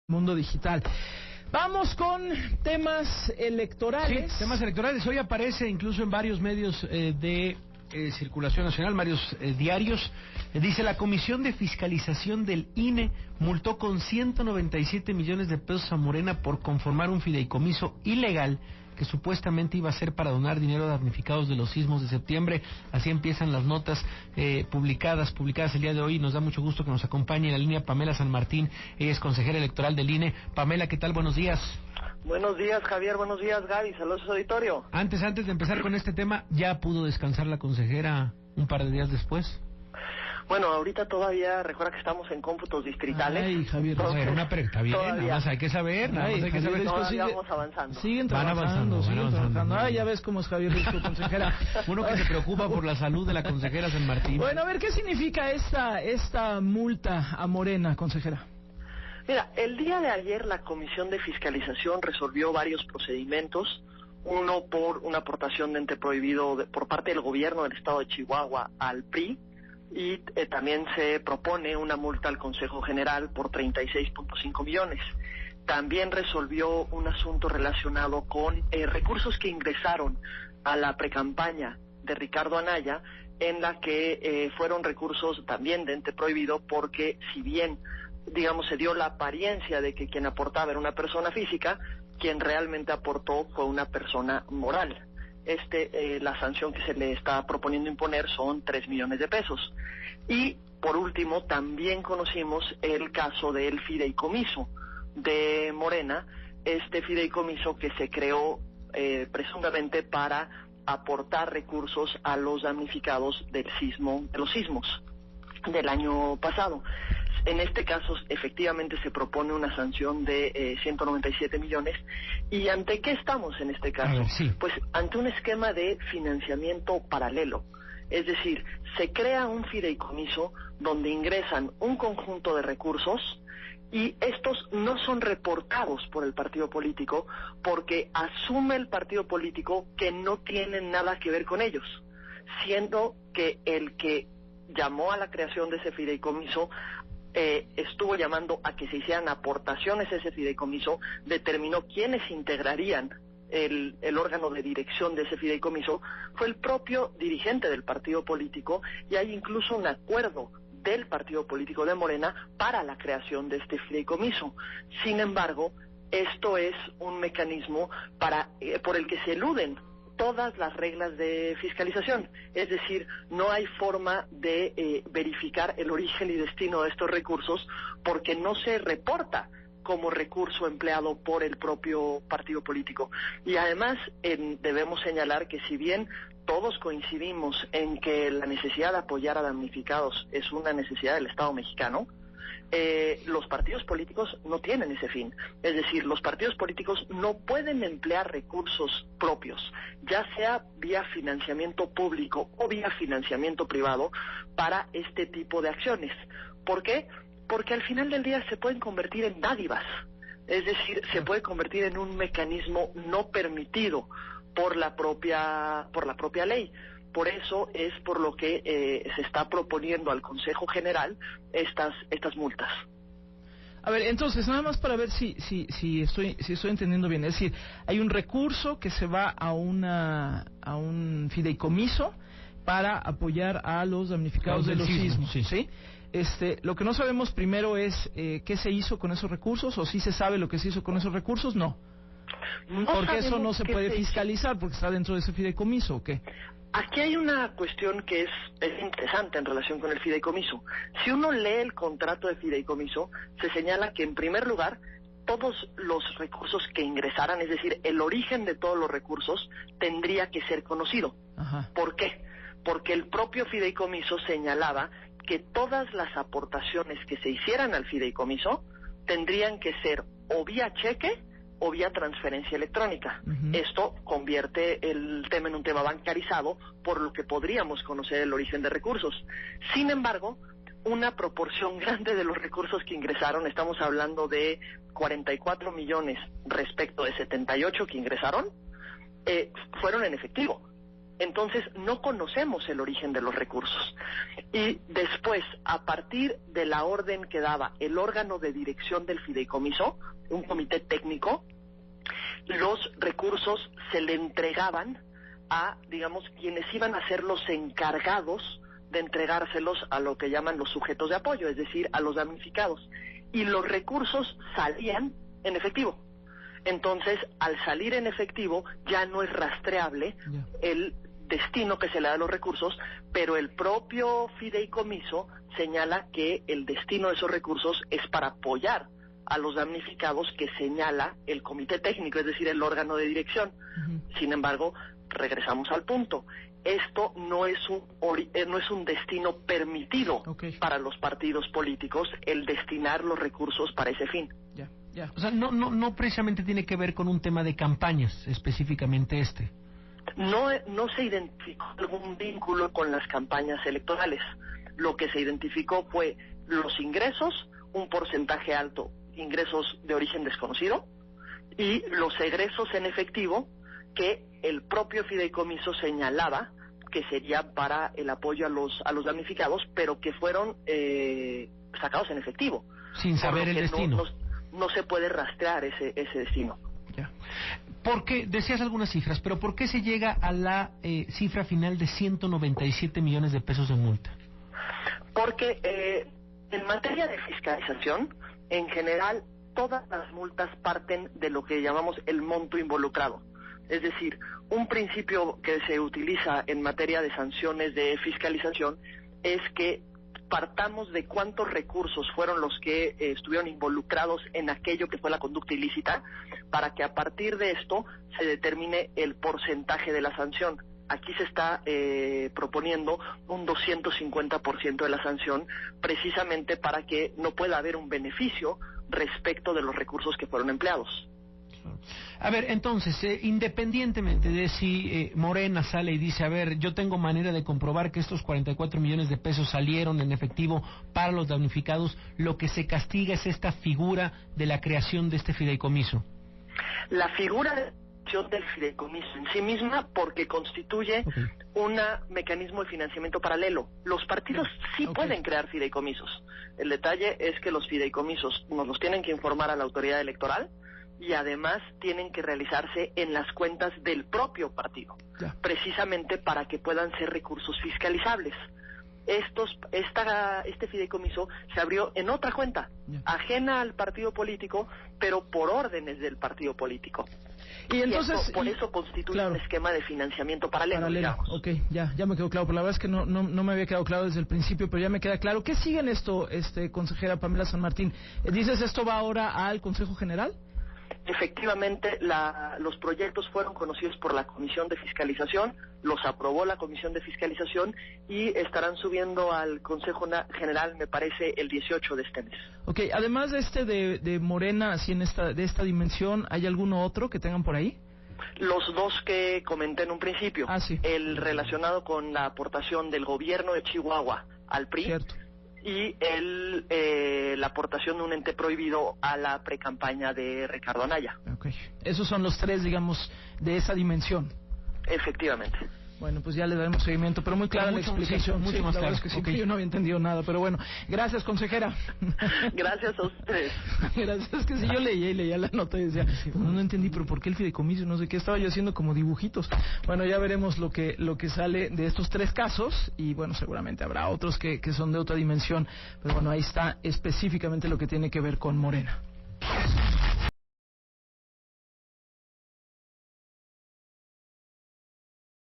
Mundo digital. Vamos con temas electorales. Sí, temas electorales. Hoy aparece incluso en varios medios de circulación nacional, varios diarios. Dice: la Comisión de Fiscalización del INE multó con 197 millones de pesos a Morena por conformar un fideicomiso ilegal que supuestamente iba a ser para donar dinero a damnificados de los sismos de septiembre. Así empiezan las notas publicadas el día de hoy. Nos da mucho gusto que nos acompañe en la línea Pamela San Martín. Ella es consejera electoral del INE. Pamela, ¿qué tal? Buenos días. Buenos días, Javier. Buenos días, Gaby. Saludos, auditorio. Antes de empezar con este tema, ¿ya pudo descansar la consejera un par de días después? Bueno, ahorita todavía, recuerda que estamos en cómputos distritales. Ay, Javier, está bien, nada más hay que saber, todavía vamos avanzando. Siguen trabajando. Ay, ya ves cómo es Javier, su consejera. Uno que se preocupa por la salud de la consejera San Martín. Bueno, a ver, ¿qué significa esta multa a Morena, consejera? Mira, el día de ayer la Comisión de Fiscalización resolvió varios procedimientos. Uno por una aportación de ente prohibido por parte del gobierno del estado de Chihuahua al PRI. Y también se propone una multa al Consejo General por 36.5 millones. También resolvió un asunto relacionado con recursos que ingresaron a la precampaña de Ricardo Anaya, en la que fueron recursos también de ente prohibido, porque si bien, digamos, se dio la apariencia de que quien aportaba era una persona física, quien realmente aportó fue una persona moral. La sanción que se le está proponiendo imponer son 3 millones de pesos. Y, por último, también conocimos el caso del fideicomiso de Morena, fideicomiso que se creó presuntamente para aportar recursos a los damnificados de los sismos del año pasado. En este caso, efectivamente, se propone una sanción de 197 millones. ¿Y ante qué estamos en este caso? Sí. Pues ante un esquema de financiamiento paralelo. Es decir, se crea un fideicomiso donde ingresan un conjunto de recursos y estos no son reportados por el partido político, porque asume el partido político que no tienen nada que ver con ellos, siendo que el que llamó a la creación de ese fideicomiso estuvo llamando a que se hicieran aportaciones a ese fideicomiso, determinó quiénes integrarían el órgano de dirección de ese fideicomiso, fue el propio dirigente del partido político, y hay incluso un acuerdo del partido político de Morena para la creación de este fideicomiso. Sin embargo, esto es un mecanismo por el que se eluden todas las reglas de fiscalización, es decir, no hay forma de verificar el origen y destino de estos recursos, porque no se reporta como recurso empleado por el propio partido político. Y además debemos señalar que, si bien todos coincidimos en que la necesidad de apoyar a damnificados es una necesidad del Estado mexicano, los partidos políticos no tienen ese fin. Es decir, los partidos políticos no pueden emplear recursos propios, ya sea vía financiamiento público o vía financiamiento privado, para este tipo de acciones. ¿Por qué? Porque al final del día se pueden convertir en dádivas. Es decir, se puede convertir en un mecanismo no permitido por la propia ley. Por eso es por lo que se está proponiendo al Consejo General estas multas. A ver, entonces, nada más para ver si estoy entendiendo bien. Es decir, hay un recurso que se va a un fideicomiso para apoyar a los damnificados de los sismos, ¿sí? Lo que no sabemos primero es qué se hizo con esos recursos, o si se sabe lo que se hizo con esos recursos. No, porque eso no se puede fiscalizar, porque está dentro de ese fideicomiso, ¿o qué? Aquí hay una cuestión que es interesante en relación con el fideicomiso. Si uno lee el contrato de fideicomiso, se señala que, en primer lugar, todos los recursos que ingresaran, es decir, el origen de todos los recursos, tendría que ser conocido. Ajá. ¿Por qué? Porque el propio fideicomiso señalaba que todas las aportaciones que se hicieran al fideicomiso tendrían que ser o vía cheque o vía transferencia electrónica. Uh-huh. Esto convierte el tema en un tema bancarizado, por lo que podríamos conocer el origen de recursos. Sin embargo, una proporción grande de los recursos que ingresaron, estamos hablando de 44 millones respecto de 78 que ingresaron, fueron en efectivo. Entonces no conocemos el origen de los recursos. Y después, a partir de la orden que daba el órgano de dirección del fideicomiso, un comité técnico, los recursos se le entregaban a, digamos, quienes iban a ser los encargados de entregárselos a lo que llaman los sujetos de apoyo, es decir, a los damnificados. Y los recursos salían en efectivo. Entonces, al salir en efectivo, ya no es rastreable el destino que se le da a los recursos, pero el propio fideicomiso señala que el destino de esos recursos es para apoyar a los damnificados que señala el comité técnico, es decir, el órgano de dirección. Sin embargo, regresamos al punto. Esto no es un destino permitido para los partidos políticos, el destinar los recursos para ese fin. O sea, no precisamente tiene que ver con un tema de campañas, específicamente este. No se identificó algún vínculo con las campañas electorales. Lo que se identificó fue los ingresos, un porcentaje alto, ingresos de origen desconocido, y los egresos en efectivo que el propio fideicomiso señalaba que sería para el apoyo a los damnificados, pero que fueron sacados en efectivo. Sin saber el destino. No se puede rastrear ese destino. ¿Por qué? Decías algunas cifras, pero ¿por qué se llega a la cifra final de 197 millones de pesos de multa? Porque en materia de fiscalización, en general, todas las multas parten de lo que llamamos el monto involucrado. Es decir, un principio que se utiliza en materia de sanciones de fiscalización es que partamos de cuántos recursos fueron los que estuvieron involucrados en aquello que fue la conducta ilícita, para que a partir de esto se determine el porcentaje de la sanción. Aquí se está proponiendo un 250% de la sanción, precisamente para que no pueda haber un beneficio respecto de los recursos que fueron empleados. A ver, entonces, independientemente de si Morena sale y dice, a ver, yo tengo manera de comprobar que estos 44 millones de pesos salieron en efectivo para los damnificados, lo que se castiga es esta figura de la creación de este fideicomiso. La figura del fideicomiso en sí misma, porque constituye un mecanismo de financiamiento paralelo. Los partidos sí pueden crear fideicomisos. El detalle es que los fideicomisos nos los tienen que informar a la autoridad electoral, y además tienen que realizarse en las cuentas del propio partido, precisamente para que puedan ser recursos fiscalizables. Este fideicomiso se abrió en otra cuenta, ajena al partido político, pero por órdenes del partido político. Y entonces, por eso constituye un esquema de financiamiento paralelo. Ok, ya me quedó claro, pero la verdad es que no me había quedado claro desde el principio, pero ya me queda claro. ¿Qué sigue en esto, consejera Pamela San Martín? ¿Dices esto va ahora al Consejo General? Efectivamente, los proyectos fueron conocidos por la Comisión de Fiscalización, los aprobó la Comisión de Fiscalización y estarán subiendo al Consejo General, me parece, el 18 de este mes. Ok, además de de Morena, así de esta dimensión, ¿hay alguno otro que tengan por ahí? Los dos que comenté en un principio. Sí. El relacionado con la aportación del gobierno de Chihuahua al PRI. Cierto. Y la aportación de un ente prohibido a la precampaña de Ricardo Anaya. Okay. Esos son los tres, digamos, de esa dimensión. Efectivamente. Bueno, pues ya le daremos seguimiento, pero muy clara la explicación. Mucho más claro. Es que yo no había entendido nada, pero bueno. Gracias, consejera. Gracias a ustedes. Gracias, es que si yo leía la nota y decía, no entendí, pero ¿por qué el fideicomiso? No sé qué, estaba yo haciendo como dibujitos. Bueno, ya veremos lo que sale de estos tres casos, y bueno, seguramente habrá otros que son de otra dimensión, pero bueno, ahí está específicamente lo que tiene que ver con Morena.